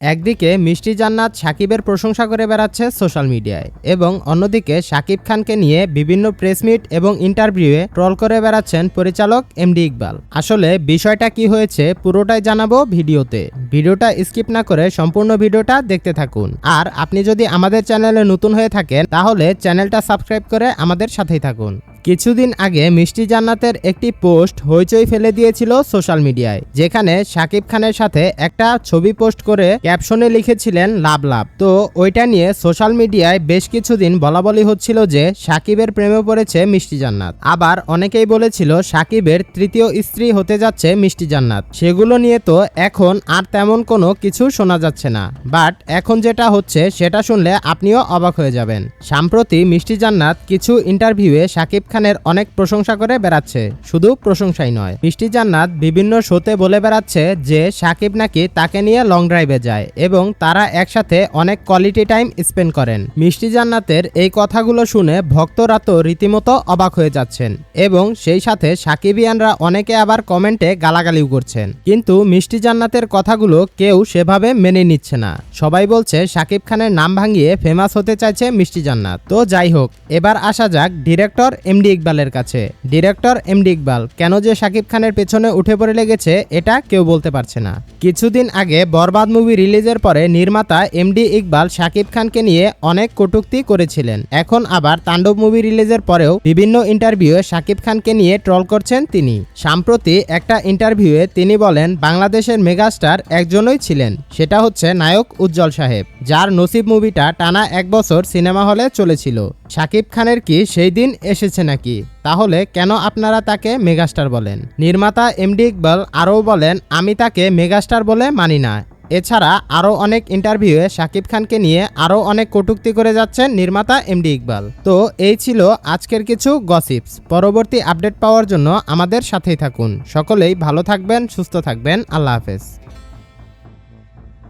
একদিকে মিষ্টি জান্নাত সাকিবের প্রশংসা করে বেড়াচ্ছে সোশ্যাল মিডিয়ায় এবং অন্যদিকে সাকিব খানকে নিয়ে বিভিন্ন প্রেস মিট এবং ইন্টারভিউয়ে ট্রল করে বেড়াচ্ছেন পরিচালক এমডি ইকবাল। আসলে বিষয়টা কি হয়েছে পুরোটাই জানাবো ভিডিওতে। ভিডিওটা স্কিপ না করে সম্পূর্ণ ভিডিওটা দেখতে থাকুন। আর আপনি যদি আমাদের চ্যানেলে নতুন হয়ে থাকেন তাহলে চ্যানেলটা সাবস্ক্রাইব করে আমাদের সাথেই থাকুন। কিছুদিন আগে মিষ্টি জান্নাতের একটি পোস্ট হইচই ফেলে দিয়েছিল সোশ্যাল মিডিয়ায়, যেখানে সাকিব খানের সাথে একটা ছবি পোস্ট করে ক্যাপশনে লিখেছিলেন লাভ লাভ। তো ওইটা নিয়ে সোশ্যাল মিডিয়ায় বেশ কিছুদিন বলাবলি হচ্ছিল যে সাকিবের প্রেমে পড়েছে মিষ্টি জান্নাত। আবার অনেকেই বলেছিল সাকিবের তৃতীয় স্ত্রী হতে যাচ্ছে মিষ্টি জান্নাত। সেগুলো নিয়ে তো এখন আর তেমন কোনো কিছু শোনা যাচ্ছে না, বাট এখন যেটা হচ্ছে সেটা শুনলে আপনিও অবাক হয়ে যাবেন। সম্প্রতি মিষ্টি জান্নাত কিছু ইন্টারভিউয়ে সাকিব খানের অনেক প্রশংসা করে বেড়াচ্ছে। শুধু প্রশংসাই নয়, মিষ্টি জান্নাত বিভিন্ন শোতে বলে বেড়াচ্ছে যে সাকিব নাকি তাকে নিয়ে লং ড্রাইভে যায় এবং তারা একসাথে অনেক কোয়ালিটি টাইম স্পেন্ড করেন। মিষ্টি জান্নাতের এই কথাগুলো শুনে ভক্তরা তো রীতিমতো অবাক হয়ে যাচ্ছেন এবং সেই সাথে সাকিবিয়ানরা অনেকে আবার কমেন্টে গালাগালিও করছেন। কিন্তু মিষ্টি জান্নাতের কথাগুলো কেউ সেভাবে মেনে নিচ্ছে না। সবাই বলছে সাকিব খানের নাম ভাঙিয়ে ফেমাস হতে চাইছে মিষ্টি জান্নাত। তো যাই হোক, এবার আসা যাক ডিরেক্টর এমডি ইকবালের কাছে। ডিরেক্টর এমডি ইকবাল কেন যে সাকিব খানের পেছনে উঠে পড়ে লেগেছে এটা কেউ বলতে পারছে না। কিছুদিন আগে বরবাদ মুভি রিলিজের পরে নির্মাতা এমডি ইকবাল সাকিব খানকে নিয়ে অনেক কটূক্তি করেছিলেন। এখন আবার তাণ্ডব মুভি রিলিজের পরেও বিভিন্ন ইন্টারভিউয়ে সাকিব খানকে নিয়ে ট্রল করছেন তিনি। সম্প্রতি একটা ইন্টারভিউয়ে তিনি বলেন বাংলাদেশের মেগাস্টার একজনই ছিলেন, সেটা হচ্ছে নায়ক উজ্জ্বল সাহেব, যার নসিব মুভিটা টানা 1 বছর সিনেমা হলে চলেছিল। সাকিব খানের কি সেই দিন এসেছে নাকি? তাহলে কেন আপনারা তাকে মেগাস্টার বলেন? নির্মাতা এমডি ইকবাল আরও বলেন, আমি তাকে মেগাস্টার বলে মানি না। এছাড়া আরও অনেক ইন্টারভিউয়ে সাকিব খানকে নিয়ে আরও অনেক কটূক্তি করে যাচ্ছেন নির্মাতা এমডি ইকবাল। তো এই ছিল আজকের কিছু গসিপস। পরবর্তী আপডেট পাওয়ার জন্য আমাদের সাথেই থাকুন। সকলেই ভালো থাকবেন, সুস্থ থাকবেন। আল্লাহ হাফেজ।